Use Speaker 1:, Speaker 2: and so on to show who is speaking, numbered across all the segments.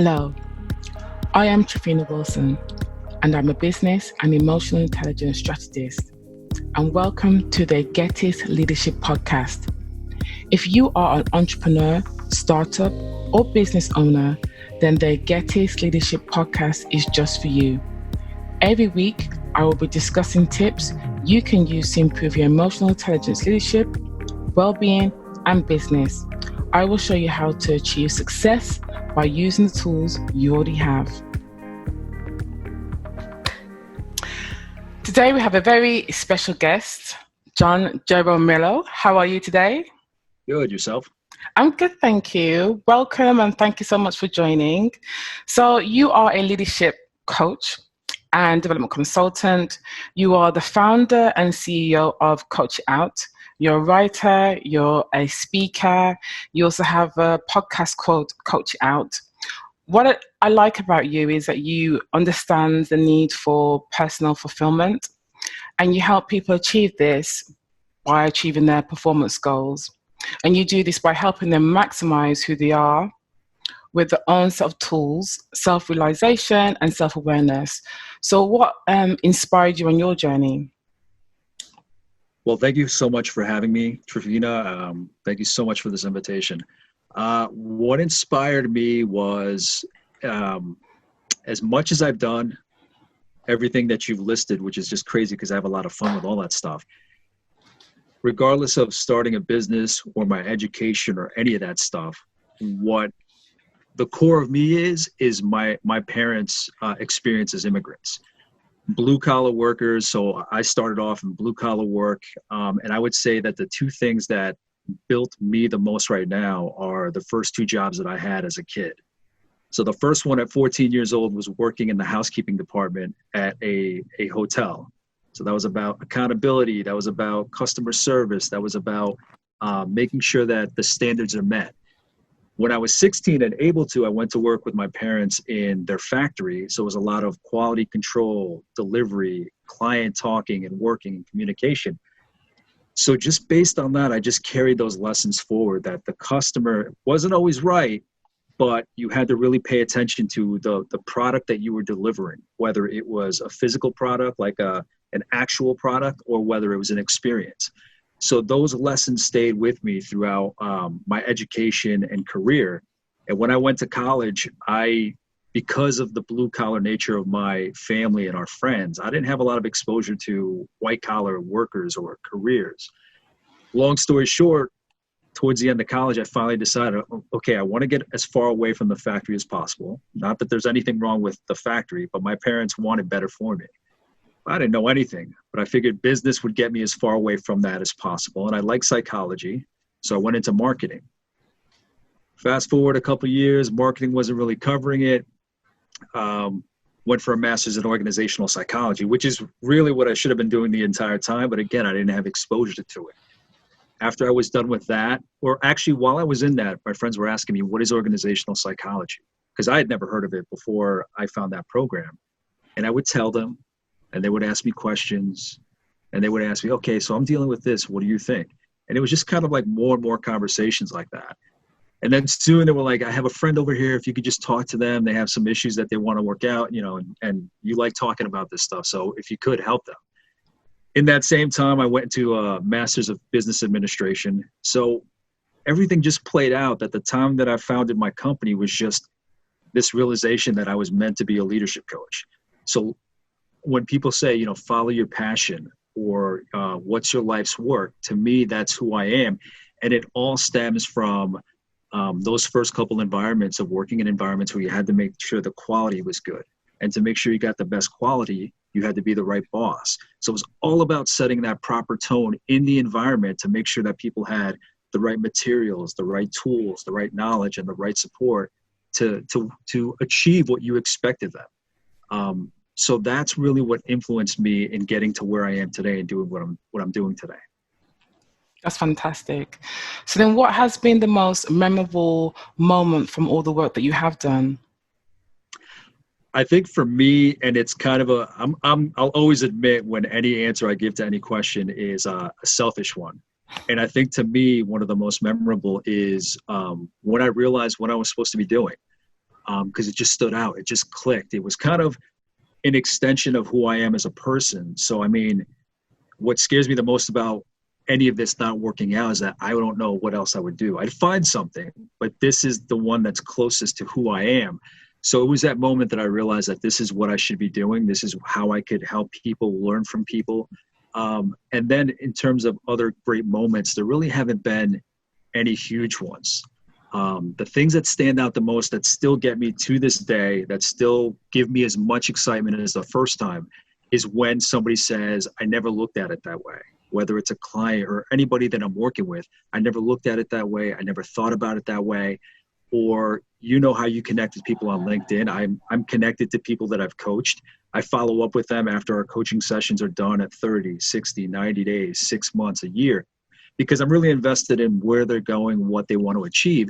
Speaker 1: Hello, I am Trifina Wilson, and I'm a business and emotional intelligence strategist. And welcome to the Get It Leadership Podcast. If you are an entrepreneur, startup, or business owner, then the Get It Leadership Podcast is just for you. Every week, I will be discussing tips you can use to improve your emotional intelligence leadership, well-being, and business. I will show you how to achieve success by using the tools you already have. Today we have a very special guest, Jaramillo. How are you today?
Speaker 2: Good, yourself?
Speaker 1: I'm good, thank you. Welcome and thank you so much for joining. So you are a leadership coach and development consultant. You are the founder and CEO of Coach Out. You're a writer, you're a speaker, you also have a podcast called Coach Out. What I like about you is that you understand the need for personal fulfillment and you help people achieve this by achieving their performance goals. And you do this by helping them maximize who they are with their own set of tools, self-realization and self-awareness. So what inspired you on your journey?
Speaker 2: Well, thank you so much for having me, Trifina. Thank you so much for this invitation. What inspired me was, as much as I've done everything that you've listed, which is just crazy because I have a lot of fun with all that stuff, regardless of starting a business or my education or any of that stuff, what the core of me is my parents' experience as immigrants. Blue-collar workers, so I started off in blue-collar work, and I would say that the two things that built me the most right now are the first two jobs that I had as a kid. So the first one at 14 years old was working in the housekeeping department at a hotel. So that was about accountability, that was about customer service, that was about making sure that the standards are met. When I was 16 and able to, I went to work with my parents in their factory. So it was a lot of quality control, delivery, client talking and working and communication. So just based on that, I just carried those lessons forward, that the customer wasn't always right, but you had to really pay attention to the product that you were delivering, whether it was a physical product, like an actual product, or whether it was an experience. So those lessons stayed with me throughout my education and career. And when I went to college, because of the blue-collar nature of my family and our friends, I didn't have a lot of exposure to white-collar workers or careers. Long story short, towards the end of college, I finally decided, okay, I want to get as far away from the factory as possible. Not that there's anything wrong with the factory, but my parents wanted better for me. I didn't know anything, but I figured business would get me as far away from that as possible. And I like psychology, so I went into marketing. Fast forward a couple of years, marketing wasn't really covering it. Went for a master's in organizational psychology, which is really what I should have been doing the entire time. But again, I didn't have exposure to it. After I was done with that, or actually while I was in that, my friends were asking me, what is organizational psychology? Because I had never heard of it before I found that program. And I would tell them, and they would ask me questions, and they would ask me, okay, so I'm dealing with this. What do you think? And it was just kind of like more and more conversations like that. And then soon they were like, I have a friend over here. If you could just talk to them, they have some issues that they want to work out, and you like talking about this stuff. So if you could help them. In that same time, I went to a master's of business administration. So everything just played out that the time that I founded my company was just this realization that I was meant to be a leadership coach. So when people say, follow your passion or what's your life's work, to me, that's who I am. And it all stems from those first couple environments of working in environments where you had to make sure the quality was good. And to make sure you got the best quality, you had to be the right boss. So it was all about setting that proper tone in the environment to make sure that people had the right materials, the right tools, the right knowledge, and the right support to achieve what you expected them. So that's really what influenced me in getting to where I am today and doing what I'm doing today.
Speaker 1: That's fantastic. So then what has been the most memorable moment from all the work that you have done?
Speaker 2: I think for me, and it's kind of I'll always admit when any answer I give to any question is a selfish one. And I think to me, one of the most memorable is when I realized what I was supposed to be doing. because it just stood out. It just clicked. It was kind of an extension of who I am as a person. So, I mean, what scares me the most about any of this not working out is that I don't know what else I would do. I'd find something, but this is the one that's closest to who I am. So it was that moment that I realized that this is what I should be doing. This is how I could help people, learn from people. And then in terms of other great moments, there really haven't been any huge ones. The things that stand out the most, that still get me to this day, that still give me as much excitement as the first time, is when somebody says, I never looked at it that way. Whether it's a client or anybody that I'm working with, I never looked at it that way. I never thought about it that way. Or, you know how you connect with people on LinkedIn. I'm connected to people that I've coached. I follow up with them after our coaching sessions are done at 30, 60, 90 days, 6 months, a year, because I'm really invested in where they're going, what they want to achieve.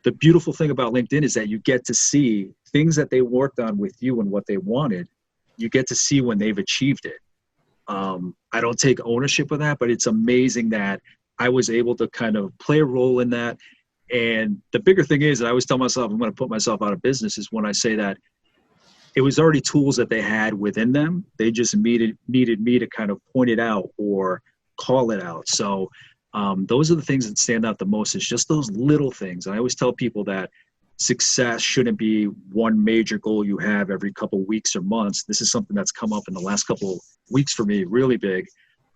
Speaker 2: The beautiful thing about LinkedIn is that you get to see things that they worked on with you and what they wanted. You get to see when they've achieved it. I don't take ownership of that, but it's amazing that I was able to kind of play a role in that. And the bigger thing is, I always tell myself I'm going to put myself out of business, is when I say that it was already tools that they had within them. They just needed me to kind of point it out or call it out. So those are the things that stand out the most. It's just those little things. I always tell people that success shouldn't be one major goal you have every couple of weeks or months. This is something that's come up in the last couple of weeks for me, really big.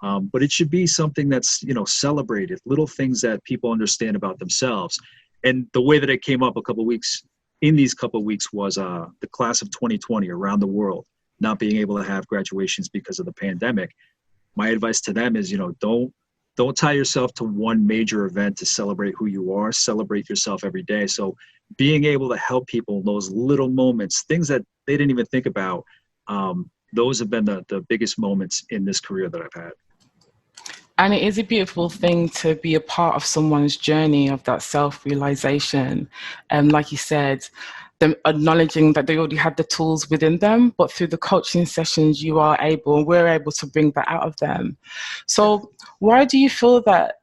Speaker 2: But it should be something that's, celebrated, little things that people understand about themselves. And the way that it came up in these couple of weeks was the class of 2020 around the world not being able to have graduations because of the pandemic. My advice to them is, don't tie yourself to one major event to celebrate who you are. Celebrate yourself every day. So being able to help people in those little moments, things that they didn't even think about, those have been the biggest moments in this career that I've had.
Speaker 1: And it is a beautiful thing to be a part of someone's journey of that self-realization. And like you said, them acknowledging that they already had the tools within them, but through the coaching sessions, we're able to bring that out of them. So why do you feel that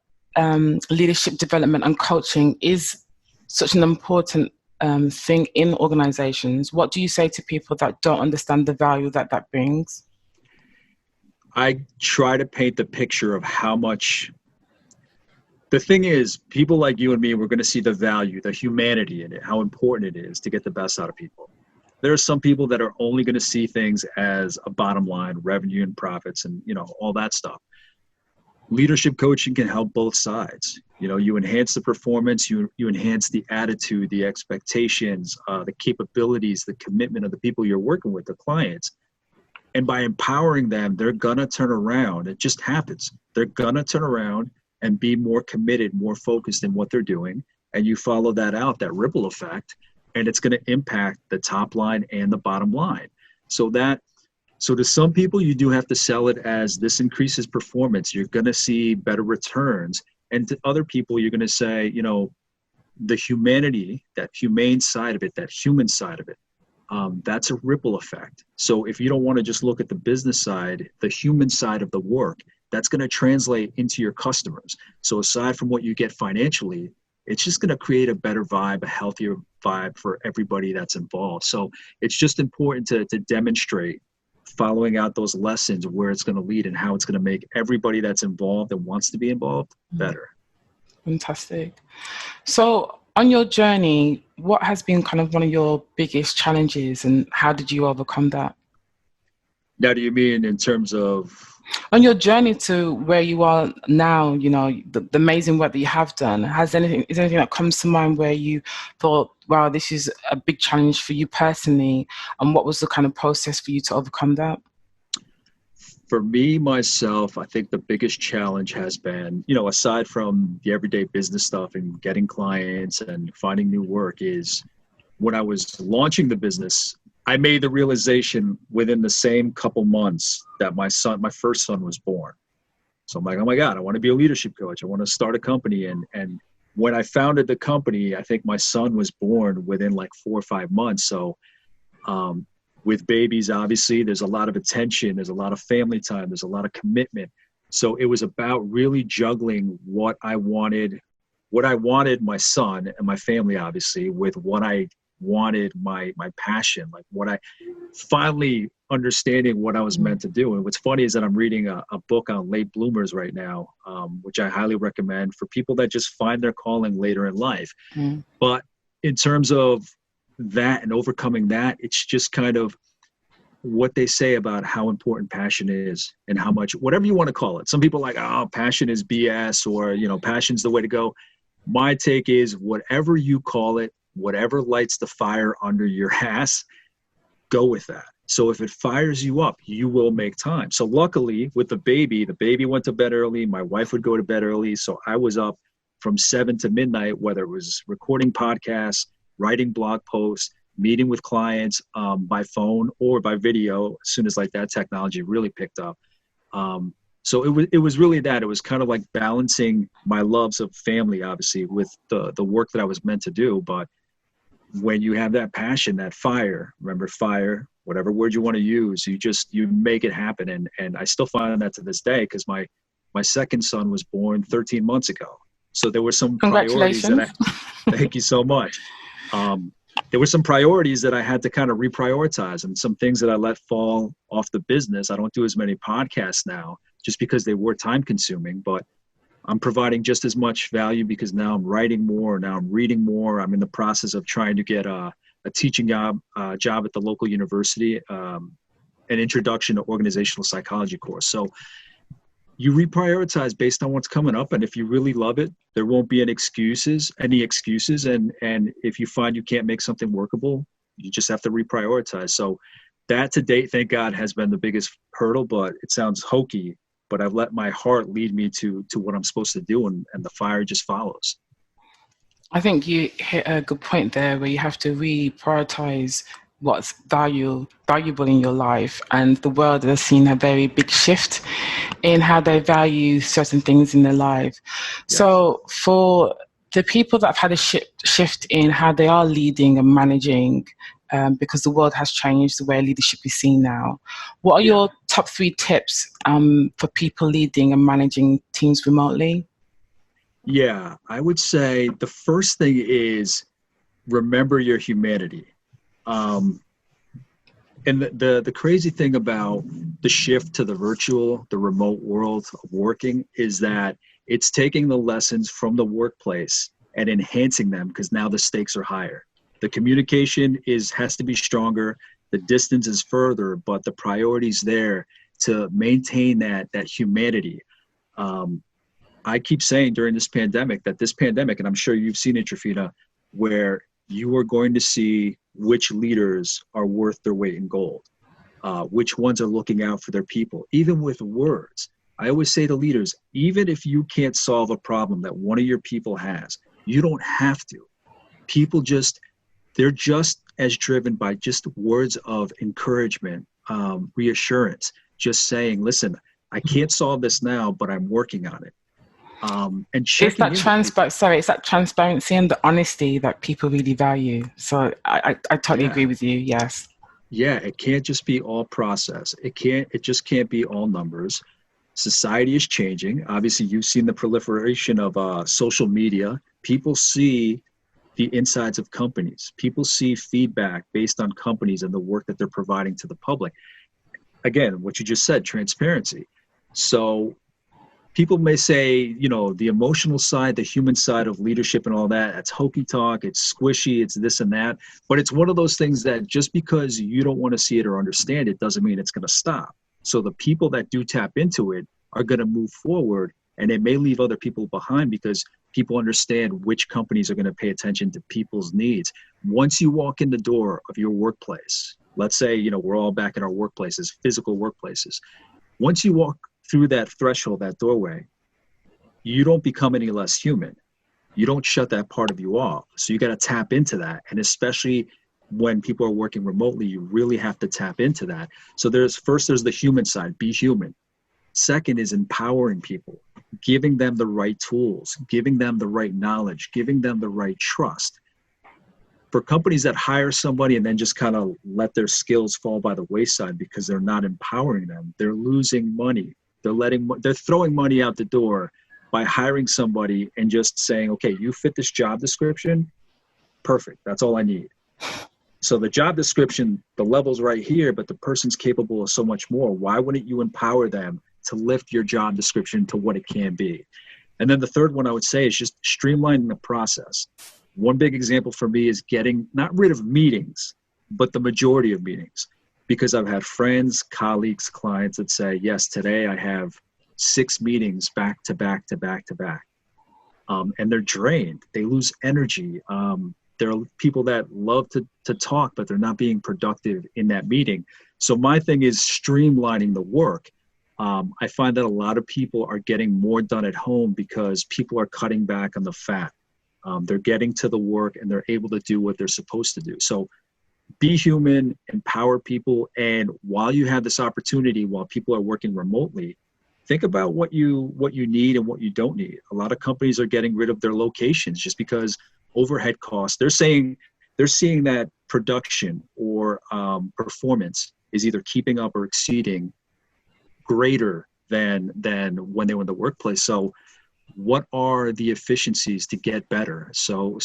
Speaker 1: leadership development and coaching is such an important thing in organizations? What do you say to people that don't understand the value that brings?
Speaker 2: I try to paint the picture of how much. The thing is, people like you and me, we're going to see the value, the humanity in it, how important it is to get the best out of people. There are some people that are only going to see things as a bottom line, revenue and profits and, all that stuff. Leadership coaching can help both sides. You enhance the performance, you enhance the attitude, the expectations, the capabilities, the commitment of the people you're working with, the clients. And by empowering them, they're going to turn around. It just happens. They're going to turn around and be more committed, more focused in what they're doing. And you follow that out, that ripple effect, and it's going to impact the top line and the bottom line. So to some people, you do have to sell it as this increases performance. You're going to see better returns. And to other people, you're going to say, the humanity, that humane side of it, that human side of it, that's a ripple effect. So if you don't want to just look at the business side, the human side of the work, that's going to translate into your customers. So aside from what you get financially, it's just going to create a better vibe, a healthier vibe for everybody that's involved. So it's just important to demonstrate following out those lessons, where it's going to lead and how it's going to make everybody that's involved and wants to be involved better.
Speaker 1: Fantastic. So on your journey, what has been kind of one of your biggest challenges and how did you overcome that?
Speaker 2: Now, do you mean in terms of?
Speaker 1: On your journey to where you are now, the amazing work that you have done, is there anything that comes to mind where you thought, wow, this is a big challenge for you personally? And what was the kind of process for you to overcome that?
Speaker 2: For me, myself, I think the biggest challenge has been, aside from the everyday business stuff and getting clients and finding new work, is when I was launching the business, I made the realization within the same couple months that my first son was born. So I'm like, oh my God, I want to be a leadership coach. I want to start a company. And when I founded the company, I think my son was born within like 4 or 5 months. So with babies, obviously, there's a lot of attention, there's a lot of family time, there's a lot of commitment. So it was about really juggling what I wanted my son and my family, obviously, with what I wanted my passion, like what I finally understanding what I was meant to do. And what's funny is that I'm reading a book on late bloomers right now, which I highly recommend for people that just find their calling later in life. But in terms of that and overcoming that, it's just kind of what they say about how important passion is and how much, whatever you want to call it. Some people are like, oh, passion is BS, or, you know, passion's the way to go. My take is whatever you call it, whatever lights the fire under your ass, go with that. So if it fires you up, you will make time. So luckily with the baby went to bed early. My wife would go to bed early. So I was up from 7 to midnight, whether it was recording podcasts, writing blog posts, meeting with clients by phone or by video, as soon as like that technology really picked up. So it was really that. It was kind of like balancing my loves of family, obviously, with the work that I was meant to do. But when you have that passion, that fire, remember fire, whatever word you want to use, you make it happen. And I still find that to this day, because my second son was born 13 months ago. So there were some priorities that thank you so much. There were some priorities that I had to kind of reprioritize, and some things that I let fall off the business. I don't do as many podcasts now just because they were time consuming, but I'm providing just as much value because now I'm writing more, now I'm reading more. I'm in the process of trying to get a teaching job at the local university, an introduction to organizational psychology course. So you reprioritize based on what's coming up. And if you really love it, there won't be any excuses. And if you find you can't make something workable, you just have to reprioritize. So that to date, thank God, has been the biggest hurdle, but it sounds hokey, but I've let my heart lead me to what I'm supposed to do. And the fire just follows.
Speaker 1: I think you hit a good point there where you have to reprioritize what's valuable in your life, and the world has seen a very big shift in how they value certain things in their life. Yes. So for the people that have had a shift in how they are leading and managing, because the world has changed the way leadership is seen now, what are your top 3 tips for people leading and managing teams remotely?
Speaker 2: Yeah, I would say the first thing is remember your humanity. And the crazy thing about the shift to the remote world of working is that it's taking the lessons from the workplace and enhancing them, because now the stakes are higher. The communication has to be stronger. The distance is further, but the priority's there to maintain that humanity. I keep saying during this pandemic, and I'm sure you've seen it, Trifina, where you are going to see which leaders are worth their weight in gold, which ones are looking out for their people, even with words. I always say to leaders, even if you can't solve a problem that one of your people has, you don't have to. People they're just as driven by just words of encouragement, reassurance, just saying, listen, I can't solve this now, but I'm working on it. And
Speaker 1: it's that transparency and the honesty that people really value. So I totally agree with you. Yes.
Speaker 2: Yeah, it can't just be all process. It just can't be all numbers. Society is changing. Obviously, you've seen the proliferation of social media. People see the insides of companies. People see feedback based on companies and the work that they're providing to the public. Again, what you just said, transparency. So people may say, the emotional side, the human side of leadership and all that, that's hokey talk, it's squishy, it's this and that. But it's one of those things that just because you don't want to see it or understand it doesn't mean it's going to stop. So the people that do tap into it are going to move forward, and it may leave other people behind because people understand which companies are going to pay attention to people's needs. Once you walk in the door of your workplace, let's say, we're all back in our workplaces, physical workplaces. Once you walk through that threshold, that doorway, you don't become any less human. You don't shut that part of you off. So you got to tap into that. And especially when people are working remotely, you really have to tap into that. So there's the human side, be human. Second is empowering people, giving them the right tools, giving them the right knowledge, giving them the right trust. For companies that hire somebody and then just kind of let their skills fall by the wayside because they're not empowering them, they're losing money. They're throwing money out the door by hiring somebody and just saying, okay, you fit this job description. Perfect. That's all I need. So the job description, the level's right here, but the person's capable of so much more. Why wouldn't you empower them to lift your job description to what it can be? And then the third one I would say is just streamlining the process. One big example for me is getting not rid of meetings, but the majority of meetings. Because I've had friends, colleagues, clients that say, yes, today I have 6 meetings back to back to back to back. And they're drained. They lose energy. There are people that love to talk, but they're not being productive in that meeting. So my thing is streamlining the work. I find that a lot of people are getting more done at home because people are cutting back on the fat. They're getting to the work and they're able to do what they're supposed to do. So be human, empower people. And while you have this opportunity, while people are working remotely, think about what you need and what you don't need. A lot of companies are getting rid of their locations just because overhead costs. They're seeing that production or performance is either keeping up or exceeding greater than when they were in the workplace. So what are the efficiencies to get better? So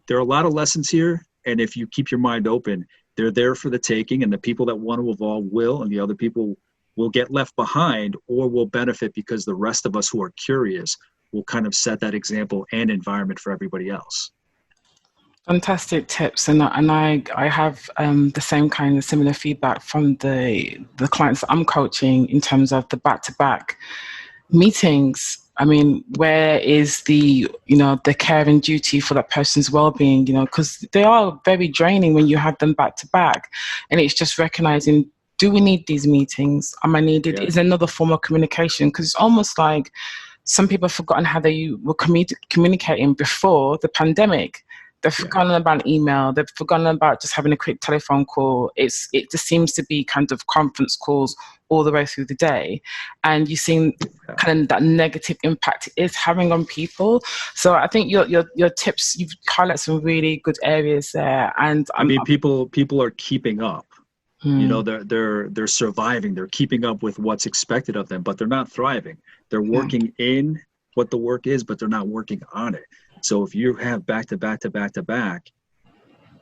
Speaker 2: there are a lot of lessons here. And if you keep your mind open, they're there for the taking, and the people that want to evolve will, and the other people will get left behind or will benefit because the rest of us who are curious will kind of set that example and environment for everybody else.
Speaker 1: Fantastic tips, and I have the same kind of similar feedback from the clients that I'm coaching in terms of the back-to-back meetings. I mean, where is the care and duty for that person's well-being? Because they are very draining when you have them back-to-back, and it's just recognizing, do we need these meetings? Am I needed?
Speaker 2: Yeah.
Speaker 1: Is another form of communication? Because it's almost like some people have forgotten how they were communicating before the pandemic. They've forgotten about email. They've forgotten about just having a quick telephone call. It just seems to be kind of conference calls all the way through the day. And you've seen kind of that negative impact it is having on people. So I think your tips, you've highlighted some really good areas there. And
Speaker 2: I mean, people are keeping up. They're surviving. They're keeping up with what's expected of them, but they're not thriving. They're working in what the work is, but they're not working on it. So if you have back to back to back to back,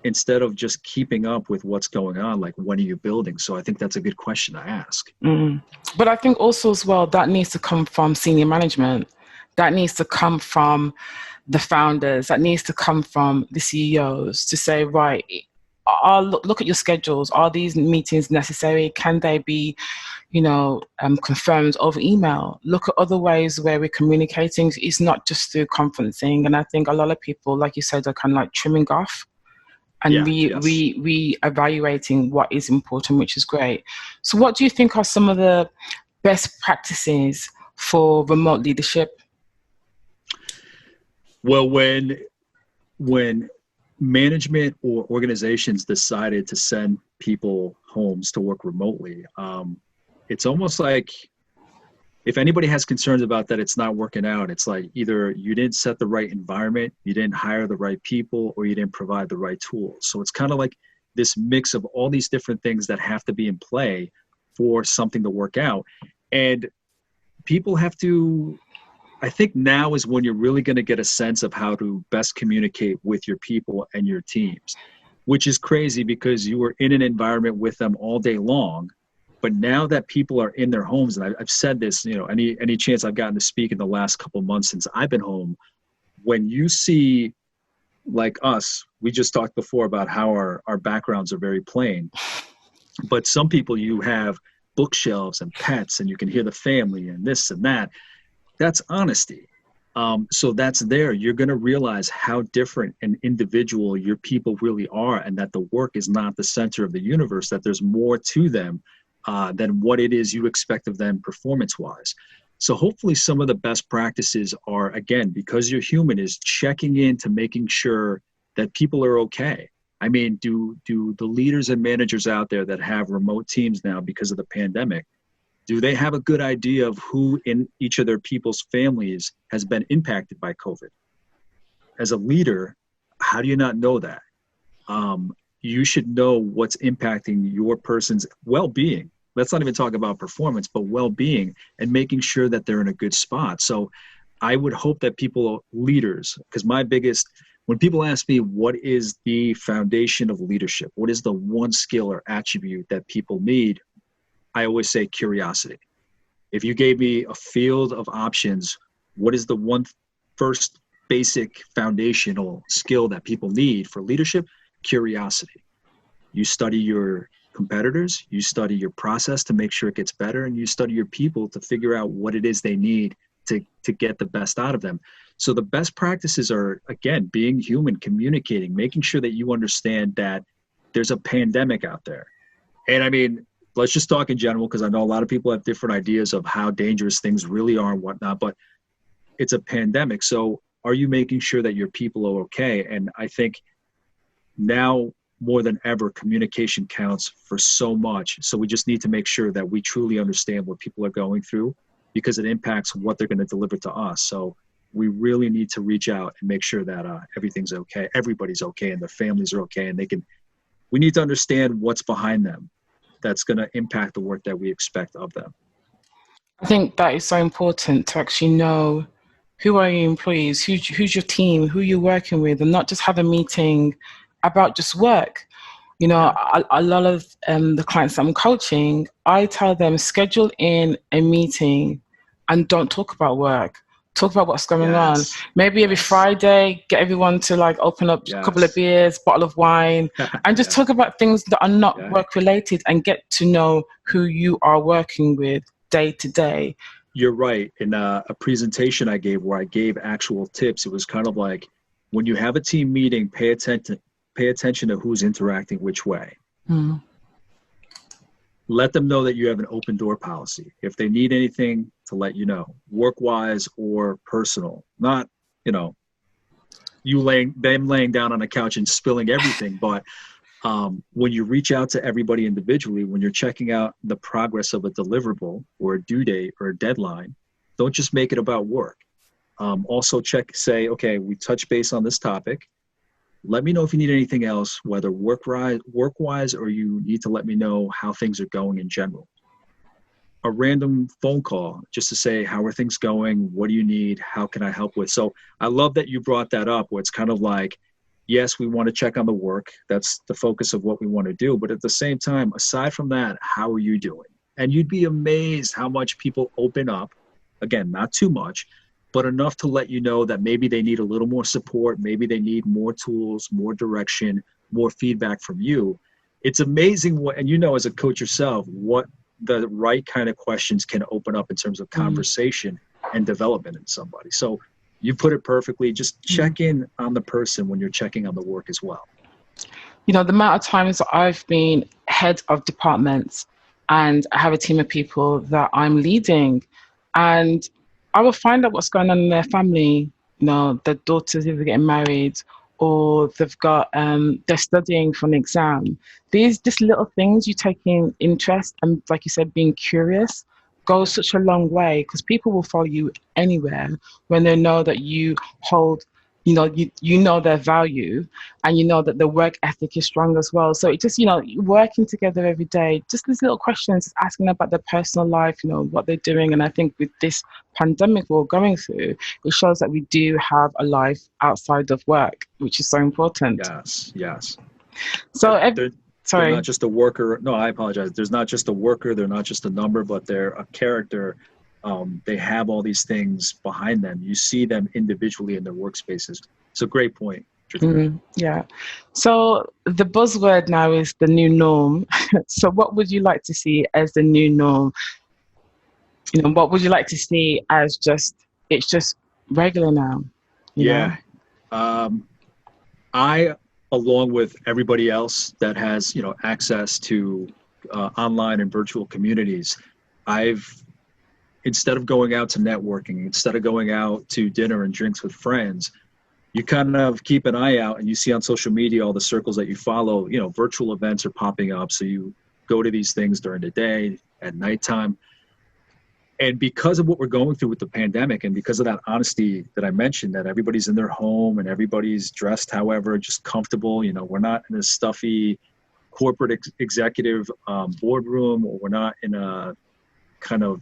Speaker 2: instead of just keeping up with what's going on, like, when are you building? So I think that's a good question to ask.
Speaker 1: But I think also as well, that needs to come from senior management. That needs to come from the founders. That needs to come from the CEOs to say, right, look at your schedules. Are these meetings necessary? Can they be confirmed over email? Look at other ways where we're communicating. It's not just through conferencing. And I think a lot of people, like you said, are kind of like trimming off and re-evaluating what is important, which is great. So what do you think are some of the best practices for remote leadership?
Speaker 2: Well, when management or organizations decided to send people homes to work remotely, it's almost like, if anybody has concerns about that it's not working out, it's like either you didn't set the right environment, you didn't hire the right people, or you didn't provide the right tools. So it's kind of like this mix of all these different things that have to be in play for something to work out. And people have to, I think now is when you're really going to get a sense of how to best communicate with your people and your teams, which is crazy because you were in an environment with them all day long. But now that people are in their homes, and I've said this, any chance I've gotten to speak in the last couple of months since I've been home, when you see, like us, we just talked before about how our backgrounds are very plain. But some people, you have bookshelves and pets, and you can hear the family and this and that. That's honesty. So that's there. You're going to realize how different and individual your people really are, and that the work is not the center of the universe, that there's more to them than what it is you expect of them performance-wise. So hopefully some of the best practices are, again, because you're human, is checking in to making sure that people are okay. I mean, do the leaders and managers out there that have remote teams now because of the pandemic, do they have a good idea of who in each of their people's families has been impacted by COVID? As a leader, how do you not know that? You should know what's impacting your person's well-being. Let's not even talk about performance, but well-being, and making sure that they're in a good spot. So I would hope that leaders, because my biggest when people ask me what is the foundation of leadership, what is the one skill or attribute that people need, I always say curiosity. If you gave me a field of options, what is the one first basic foundational skill that people need for leadership? Curiosity. You study your competitors, you study your process to make sure it gets better, and you study your people to figure out what it is they need to get the best out of them. So the best practices are, again, being human, communicating, making sure that you understand that there's a pandemic out there. And I mean, let's just talk in general, because I know a lot of people have different ideas of how dangerous things really are and whatnot, but it's a pandemic. So are you making sure that your people are okay? And I think now more than ever, communication counts for so much. So we just need to make sure that we truly understand what people are going through, because it impacts what they're going to deliver to us. So we really need to reach out and make sure that everything's okay, everybody's okay, and their families are okay, and we need to understand what's behind them that's going to impact the work that we expect of them.
Speaker 1: I think that is so important to actually know who are your employees, who's your team, who you're working with, and not just have a meeting about just work. You know,
Speaker 2: Yeah.
Speaker 1: a lot of the clients I'm coaching, I tell them schedule in a meeting and don't talk about work. Talk about what's going on.
Speaker 2: Yes.
Speaker 1: Maybe every Friday, get everyone to like open up a couple of beers, bottle of wine, and just talk about things that are not work related, and get to know who you are working with day to day.
Speaker 2: You're right. In a presentation I gave where I gave actual tips, it was kind of like, when you have a team meeting, pay attention to who's interacting which way. Let them know that you have an open door policy. If they need anything, to let you know, work-wise or personal. Not, them laying down on a couch and spilling everything, but when you reach out to everybody individually, when you're checking out the progress of a deliverable or a due date or a deadline, don't just make it about work. Also say, okay, we touch base on this topic. Let me know if you need anything else, whether work-wise, or you need to let me know how things are going in general. A random phone call just to say, how are things going? What do you need? How can I help with? So I love that you brought that up, where it's kind of like, yes, we want to check on the work. That's the focus of what we want to do. But at the same time, aside from that, how are you doing? And you'd be amazed how much people open up. Again, not too much, but enough to let you know that maybe they need a little more support. Maybe they need more tools, more direction, more feedback from you. It's amazing and as a coach yourself, what the right kind of questions can open up in terms of conversation and development in somebody. So you put it perfectly. Just check in on the person when you're checking on the work as well.
Speaker 1: The amount of times that I've been head of departments and I have a team of people that I'm leading, and I will find out what's going on in their family. Their daughters either getting married, or they've got they're studying for an exam. These just little things, you taking interest and, like you said, being curious, goes such a long way, because people will follow you anywhere when they know that you hold, you know their value, and you know that the work ethic is strong as well. So it just, working together every day, just these little questions, asking about their personal life, what they're doing. And I think with this pandemic we're going through, it shows that we do have a life outside of work, which is so important.
Speaker 2: Yes.
Speaker 1: So
Speaker 2: they're not just a worker. No, I apologize. There's not just a worker. They're not just a number, but they're a character. They have all these things behind them. You see them individually in their workspaces. It's a great point.
Speaker 1: Yeah. So the buzzword now is the new norm. So what would you like to see as the new norm? What would you like to see as it's just regular now?
Speaker 2: Yeah. I, along with everybody else that has, access to online and virtual communities, instead of going out to networking, instead of going out to dinner and drinks with friends, you kind of keep an eye out and you see on social media, all the circles that you follow, virtual events are popping up. So you go to these things during the day, at nighttime. And because of what we're going through with the pandemic, and because of that honesty that I mentioned, that everybody's in their home and everybody's dressed, however, just comfortable, we're not in a stuffy corporate executive boardroom, or we're not in a kind of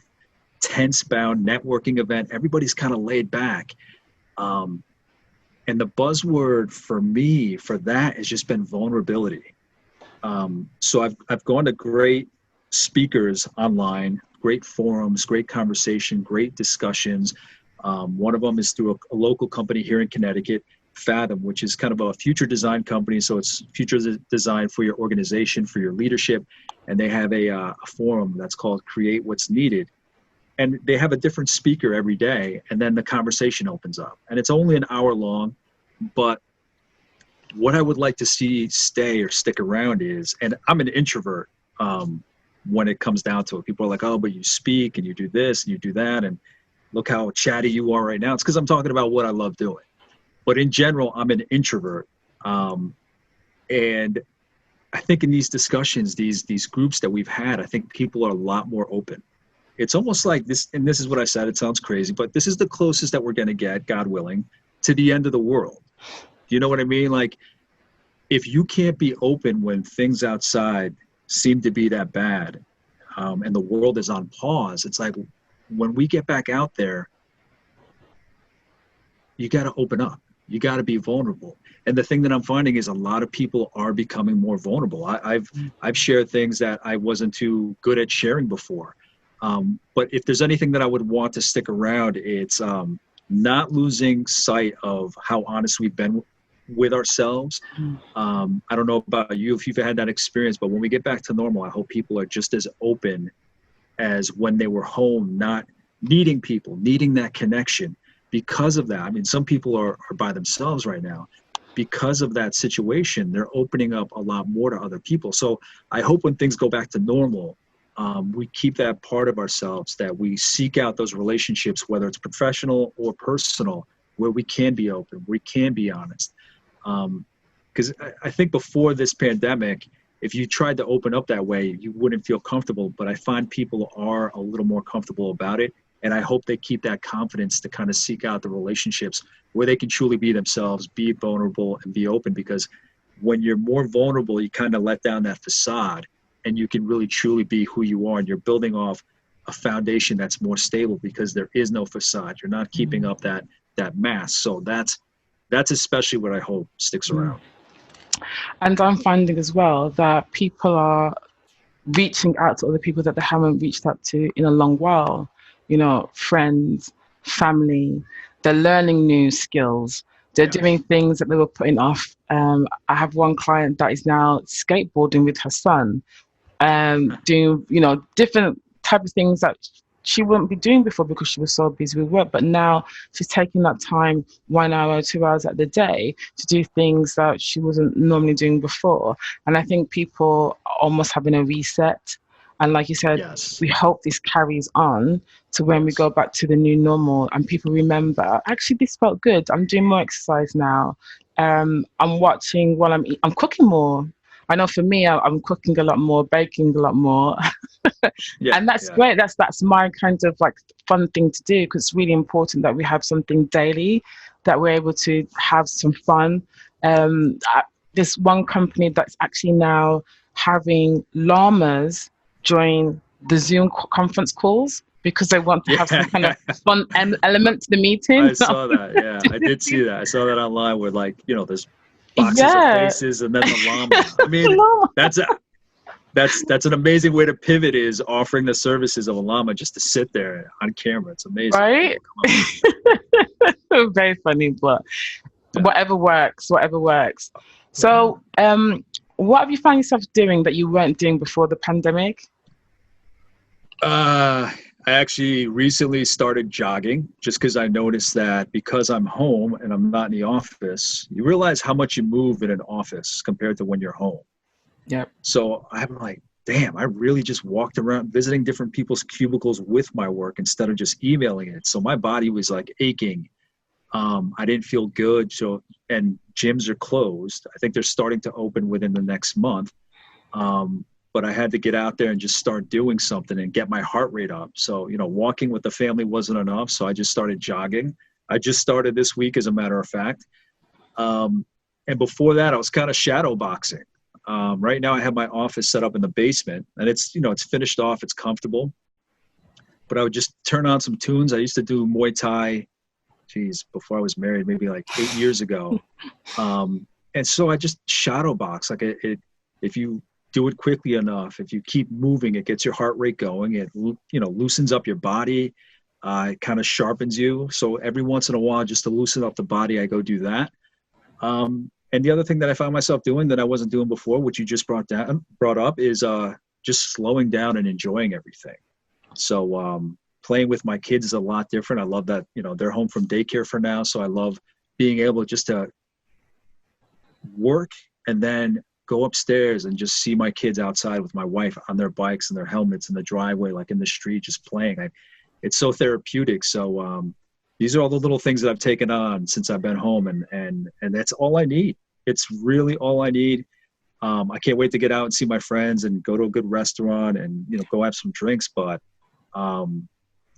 Speaker 2: tense bound networking event. Everybody's kind of laid back. And the buzzword for me for that has just been vulnerability. So I've gone to great speakers online, great forums, great conversation, great discussions. One of them is through a local company here in Connecticut, Fathom, which is kind of a future design company. So it's future design for your organization, for your leadership. And they have a forum that's called Create What's Needed. And they have a different speaker every day. And then the conversation opens up. And it's only an hour long. But what I would like to see stay or stick around is, and I'm an introvert when it comes down to it. People are like, oh, but you speak and you do this and you do that. And look how chatty you are right now. It's because I'm talking about what I love doing. But in general, I'm an introvert. And I think in these discussions, these groups that we've had, I think people are a lot more open. It's almost like this, and this is what I said, it sounds crazy, but this is the closest that we're going to get, God willing, to the end of the world. You know what I mean? Like, if you can't be open when things outside seem to be that bad, and the world is on pause, it's like when we get back out there, you got to open up. You got to be vulnerable. And the thing that I'm finding is a lot of people are becoming more vulnerable. I've shared things that I wasn't too good at sharing before. But if there's anything that I would want to stick around, it's not losing sight of how honest we've been with ourselves. I don't know about you, if you've had that experience, but when we get back to normal, I hope people are just as open as when they were home, not needing people, needing that connection. Because of that, I mean, some people are by themselves right now. Because of that situation, they're opening up a lot more to other people. So I hope when things go back to normal, we keep that part of ourselves, that we seek out those relationships, whether it's professional or personal, where we can be open, we can be honest. Because I think before this pandemic, if you tried to open up that way, you wouldn't feel comfortable. But I find people are a little more comfortable about it. And I hope they keep that confidence to kind of seek out the relationships where they can truly be themselves, be vulnerable, and be open. Because when you're more vulnerable, you kind of let down that facade and you can really truly be who you are. And you're building off a foundation that's more stable because there is no facade. You're not keeping up that mask. So that's especially what I hope sticks around.
Speaker 1: And I'm finding as well that people are reaching out to other people that they haven't reached out to in a long while. You know, friends, family, they're learning new skills. They're doing things that they were putting off. I have one client that is now skateboarding with her son, doing, you know, different type of things that she wouldn't be doing before because she was so busy with work. But now she's taking that time, 1 hour, 2 hours at the day to do things that she wasn't normally doing before. And I think people are almost having a reset. And like you said, we hope this carries on to when we go back to the new normal and people remember, actually, this felt good. I'm doing more exercise now. I'm watching while I'm cooking more. I know for me, I'm cooking a lot more, baking a lot more. And that's great. That's my kind of like fun thing to do, because it's really important that we have something daily that we're able to have some fun. There's one company that's actually now having llamas join the Zoom conference calls because they want to have some kind of fun element to the meeting.
Speaker 2: I saw that. Yeah, I did see that. I saw that online with, like, you know, there's boxes of faces and then the llama. I mean, that's an amazing way to pivot, is offering the services of a llama just to sit there on camera. It's amazing.
Speaker 1: Right? Very funny, but whatever works. So, what have you found yourself doing that you weren't doing before the pandemic?
Speaker 2: I actually recently started jogging just because I noticed that because I'm home and I'm not in the office, you realize how much you move in an office compared to when you're home.
Speaker 1: Yeah.
Speaker 2: So I'm like, damn, I really just walked around visiting different people's cubicles with my work instead of just emailing it. So my body was like aching. I didn't feel good. So, and gyms are closed. I think they're starting to open within the next month. But I had to get out there and just start doing something and get my heart rate up. So, you know, walking with the family wasn't enough. So I just started jogging. I just started this week, as a matter of fact. And before that, I was kind of shadow boxing. Right now I have my office set up in the basement, and it's, you know, it's finished off. It's comfortable. But I would just turn on some tunes. I used to do Muay Thai before I was married, maybe like 8 years ago. And so I just shadow box. Like if you do it quickly enough, if you keep moving, it gets your heart rate going. It, loosens up your body. It kind of sharpens you. So every once in a while, just to loosen up the body, I go do that. And the other thing that I found myself doing that I wasn't doing before, which you just brought up, is just slowing down and enjoying everything. So playing with my kids is a lot different. I love that, they're home from daycare for now. So I love being able just to work and then go upstairs and just see my kids outside with my wife on their bikes and their helmets in the driveway, like in the street, just playing. It's so therapeutic. So these are all the little things that I've taken on since I've been home, and that's all I need. It's really all I need. I can't wait to get out and see my friends and go to a good restaurant and, go have some drinks. But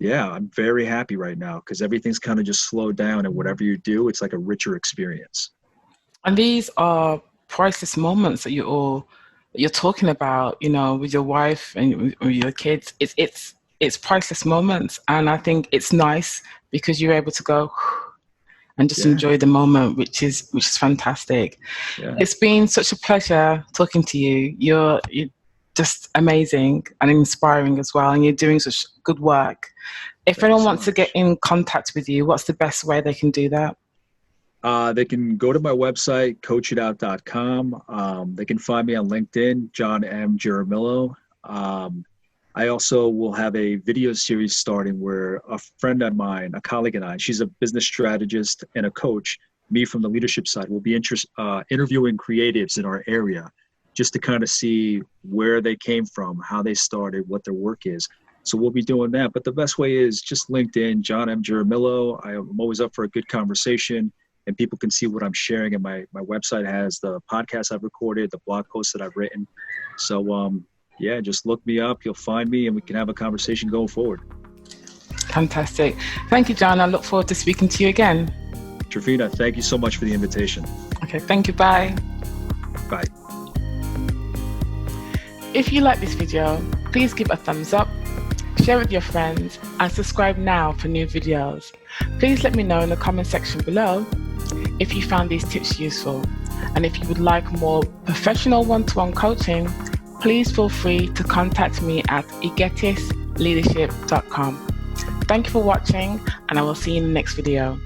Speaker 2: yeah, I'm very happy right now because everything's kind of just slowed down, and whatever you do, it's like a richer experience.
Speaker 1: And these are priceless moments that you're talking about, with your wife and with your kids. It's priceless moments, and I think it's nice because you're able to go and just enjoy the moment, which is fantastic. Yeah. It's been such a pleasure talking to you. You're just amazing and inspiring as well, and you're doing such good work. If anyone wants to get in contact with you, what's the best way they can do that?
Speaker 2: They can go to my website, coachit.com. They can find me on LinkedIn, John M. Jaramillo. I also will have a video series starting where a friend of mine, a colleague and I, she's a business strategist and a coach, me from the leadership side, will be interviewing creatives in our area just to kind of see where they came from, how they started, what their work is. So we'll be doing that. But the best way is just LinkedIn, John M. Jaramillo. I'm always up for a good conversation, and people can see what I'm sharing. And my website has the podcast I've recorded, the blog posts that I've written. So, yeah, just look me up. You'll find me, and we can have a conversation going forward.
Speaker 1: Fantastic. Thank you, John. I look forward to speaking to you again.
Speaker 2: Trifina, thank you so much for the invitation.
Speaker 1: Okay, thank you. Bye.
Speaker 2: Bye.
Speaker 1: If you like this video, please give a thumbs up, share with your friends, and subscribe now for new videos. Please let me know in the comment section below if you found these tips useful. And if you would like more professional one-to-one coaching, please feel free to contact me at igetisleadership.com. Thank you for watching, and I will see you in the next video.